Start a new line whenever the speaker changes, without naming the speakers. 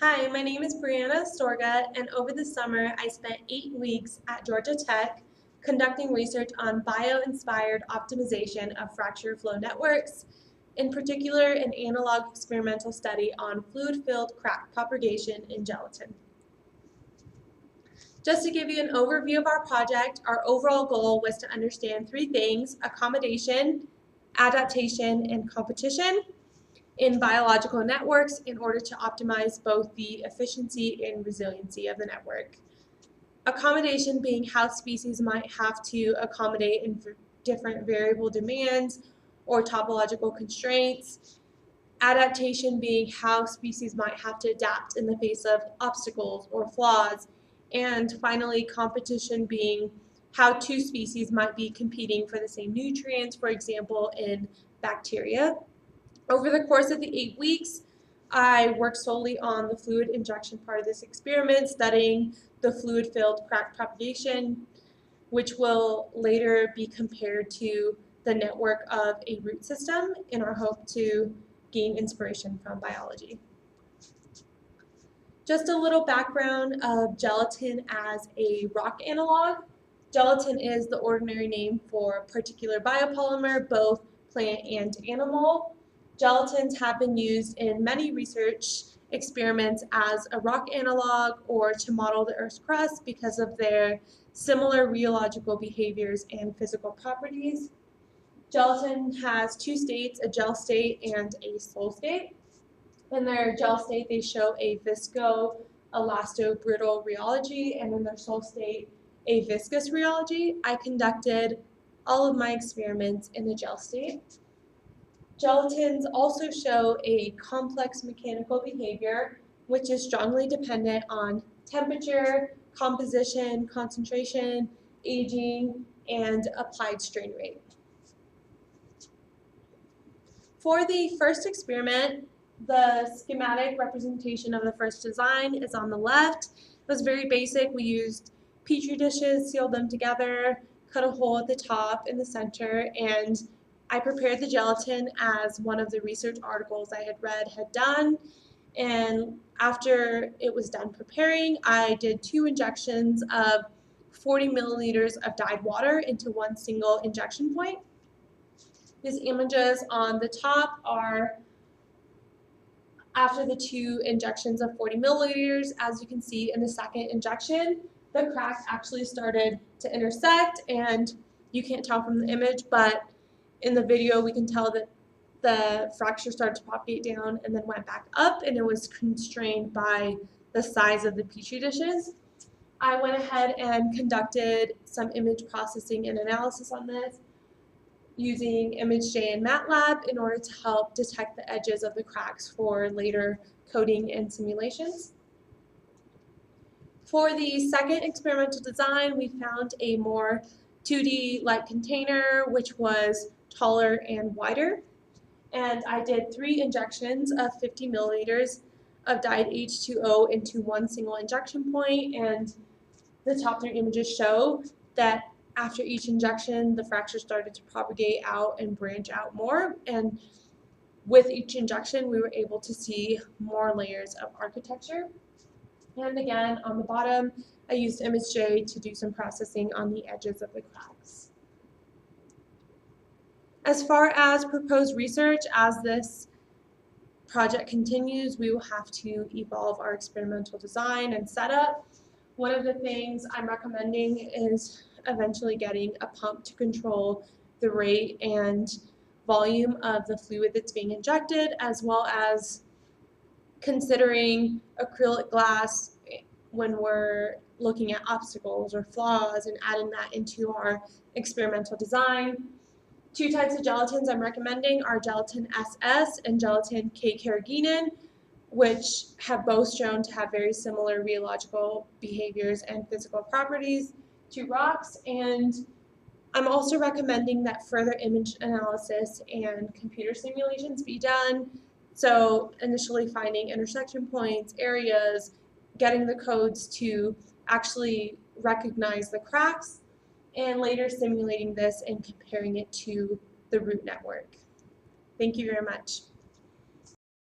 Hi, my name is Briana Astorga, and over the summer I spent 8 weeks at Georgia Tech conducting research on bio-inspired optimization of fracture flow networks, in particular an analog experimental study on fluid-filled crack propagation in gelatin. Just to give you an overview of our project, our overall goal was to understand 3 things: accommodation, adaptation, and competition in biological networks in order to optimize both the efficiency and resiliency of the network. Accommodation being how species might have to accommodate in different variable demands or topological constraints. Adaptation being how species might have to adapt in the face of obstacles or flaws. And finally, competition being how 2 species might be competing for the same nutrients, for example, in bacteria. Over the course of the 8 weeks, I worked solely on the fluid injection part of this experiment, studying the fluid-filled crack propagation, which will later be compared to the network of a root system in our hope to gain inspiration from biology. Just a little background of gelatin as a rock analog. Gelatin is the ordinary name for a particular biopolymer, both plant and animal. Gelatins have been used in many research experiments as a rock analog or to model the Earth's crust because of their similar rheological behaviors and physical properties. Gelatin has 2 states, a gel state and a sol state. In their gel state, they show a visco-elasto-brittle rheology, and in their sol state, a viscous rheology. I conducted all of my experiments in the gel state. Gelatins also show a complex mechanical behavior, which is strongly dependent on temperature, composition, concentration, aging, and applied strain rate. For the first experiment, the schematic representation of the first design is on the left. It was very basic. We used petri dishes, sealed them together, cut a hole at the top in the center, and I prepared the gelatin as one of the research articles I had read had done. And after it was done preparing, I did 2 injections of 40 milliliters of dyed water into one single injection point. These images on the top are after the 2 injections of 40 milliliters. As you can see in the second injection, the crack actually started to intersect, and you can't tell from the image, but in the video we can tell that the fracture started to propagate down and then went back up, and it was constrained by the size of the petri dishes. I went ahead and conducted some image processing and analysis on this using ImageJ and MATLAB in order to help detect the edges of the cracks for later coding and simulations. For the second experimental design, we found a more 2D-like container, which was taller and wider. And I did 3 injections of 50 milliliters of dyed H2O into one single injection point, and the top 3 images show that after each injection, the fracture started to propagate out and branch out more, and with each injection, we were able to see more layers of architecture. And again, on the bottom, I used ImageJ to do some processing on the edges of the cracks. As far as proposed research, as this project continues, we will have to evolve our experimental design and setup. One of the things I'm recommending is eventually getting a pump to control the rate and volume of the fluid that's being injected, as well as considering acrylic glass when we're looking at obstacles or flaws and adding that into our experimental design. 2 types of gelatins I'm recommending are gelatin SS and gelatin K-carrageenan, which have both shown to have very similar rheological behaviors and physical properties to rocks. And I'm also recommending that further image analysis and computer simulations be done. So initially finding intersection points, areas, getting the codes to actually recognize the cracks, and later simulating this and comparing it to the root network. Thank you very much.